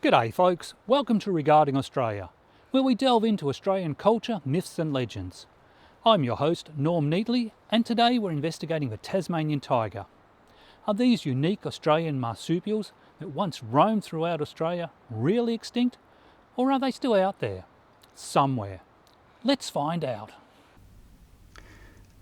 G'day folks, welcome to Regarding Australia, where we delve into Australian culture, myths and legends. I'm your host Norm Neatley, and today we're investigating the Tasmanian tiger. Are these unique Australian marsupials that once roamed throughout Australia really extinct, or are they still out there, somewhere? Let's find out.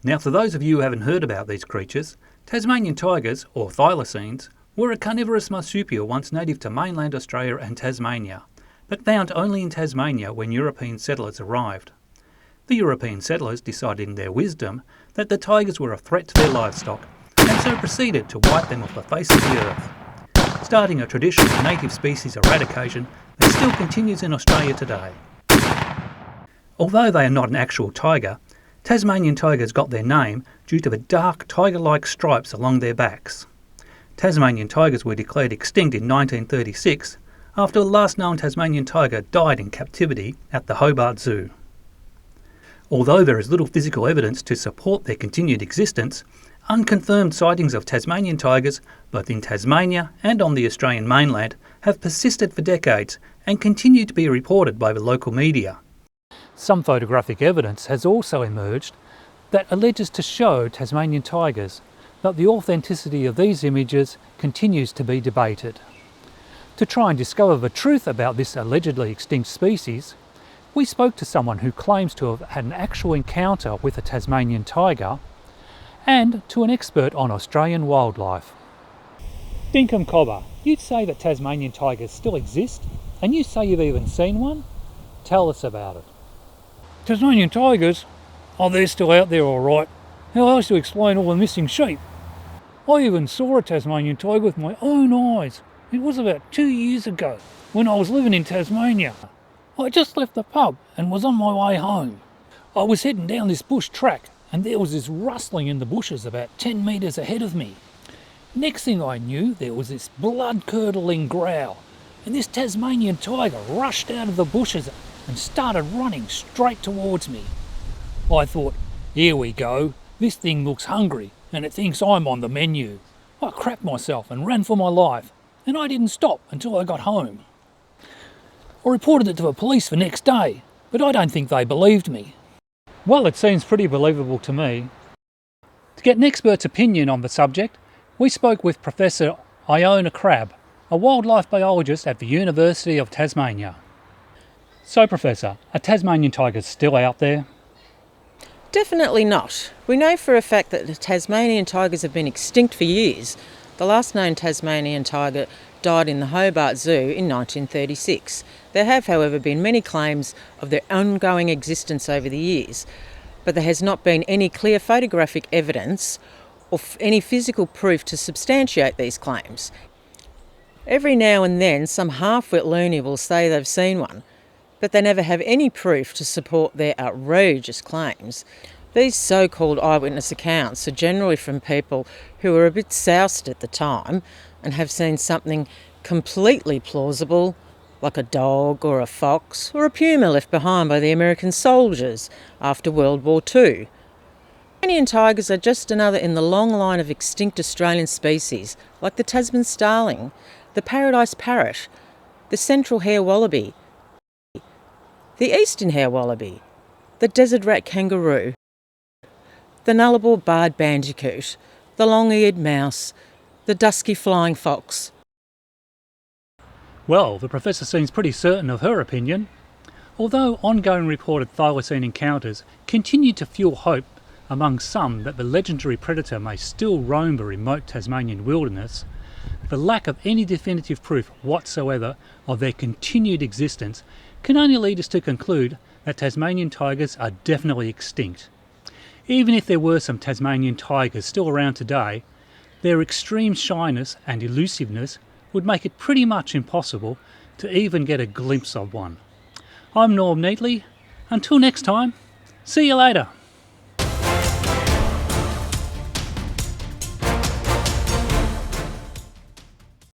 Now, for those of you who haven't heard about these creatures, Tasmanian tigers, or thylacines, were a carnivorous marsupial once native to mainland Australia and Tasmania, but found only in Tasmania when European settlers arrived. The European settlers decided in their wisdom that the tigers were a threat to their livestock, and so proceeded to wipe them off the face of the earth, starting a tradition of native species eradication that still continues in Australia today. Although they are not an actual tiger, Tasmanian tigers got their name due to the dark tiger-like stripes along their backs. Tasmanian tigers were declared extinct in 1936 after the last known Tasmanian tiger died in captivity at the Hobart Zoo. Although there is little physical evidence to support their continued existence, unconfirmed sightings of Tasmanian tigers, both in Tasmania and on the Australian mainland, have persisted for decades and continue to be reported by the local media. Some photographic evidence has also emerged that alleges to show Tasmanian tigers, but the authenticity of these images continues to be debated. To try and discover the truth about this allegedly extinct species, we spoke to someone who claims to have had an actual encounter with a Tasmanian tiger, and to an expert on Australian wildlife. Dinkum Cobba, you say that Tasmanian tigers still exist, and you say you've even seen one? Tell us about it. Tasmanian tigers? Oh, they're still out there all right. How else to explain all the missing sheep? I even saw a Tasmanian tiger with my own eyes. It was about 2 years ago, when I was living in Tasmania. I just left the pub and was on my way home. I was heading down this bush track, and there was this rustling in the bushes about 10 metres ahead of me. Next thing I knew, there was this blood-curdling growl, and this Tasmanian tiger rushed out of the bushes and started running straight towards me. I thought, here we go, this thing looks hungry and it thinks I'm on the menu. I crapped myself and ran for my life, and I didn't stop until I got home. I reported it to the police the next day, but I don't think they believed me. Well, it seems pretty believable to me. To get an expert's opinion on the subject, we spoke with Professor Iona Crab, a wildlife biologist at the University of Tasmania. So, Professor, are Tasmanian tigers still out there? Definitely not. We know for a fact that the Tasmanian tigers have been extinct for years. The last known Tasmanian tiger died in the Hobart Zoo in 1936. There have, however, been many claims of their ongoing existence over the years, but there has not been any clear photographic evidence or any physical proof to substantiate these claims. Every now and then, some half-wit loony will say they've seen one, but they never have any proof to support their outrageous claims. These so-called eyewitness accounts are generally from people who were a bit soused at the time and have seen something completely plausible, like a dog or a fox or a puma left behind by the American soldiers after World War II. Tasmanian tigers are just another in the long line of extinct Australian species, like the Tasman starling, the paradise parrot, the central hair wallaby, the eastern hair wallaby, the desert rat kangaroo, the nullarbor barred bandicoot, the long-eared mouse, the dusky flying fox. Well, the professor seems pretty certain of her opinion. Although ongoing reported thylacine encounters continue to fuel hope among some that the legendary predator may still roam the remote Tasmanian wilderness, the lack of any definitive proof whatsoever of their continued existence can only lead us to conclude that Tasmanian tigers are definitely extinct. Even if there were some Tasmanian tigers still around today, their extreme shyness and elusiveness would make it pretty much impossible to even get a glimpse of one. I'm Norm Neatley. Until next time, see you later.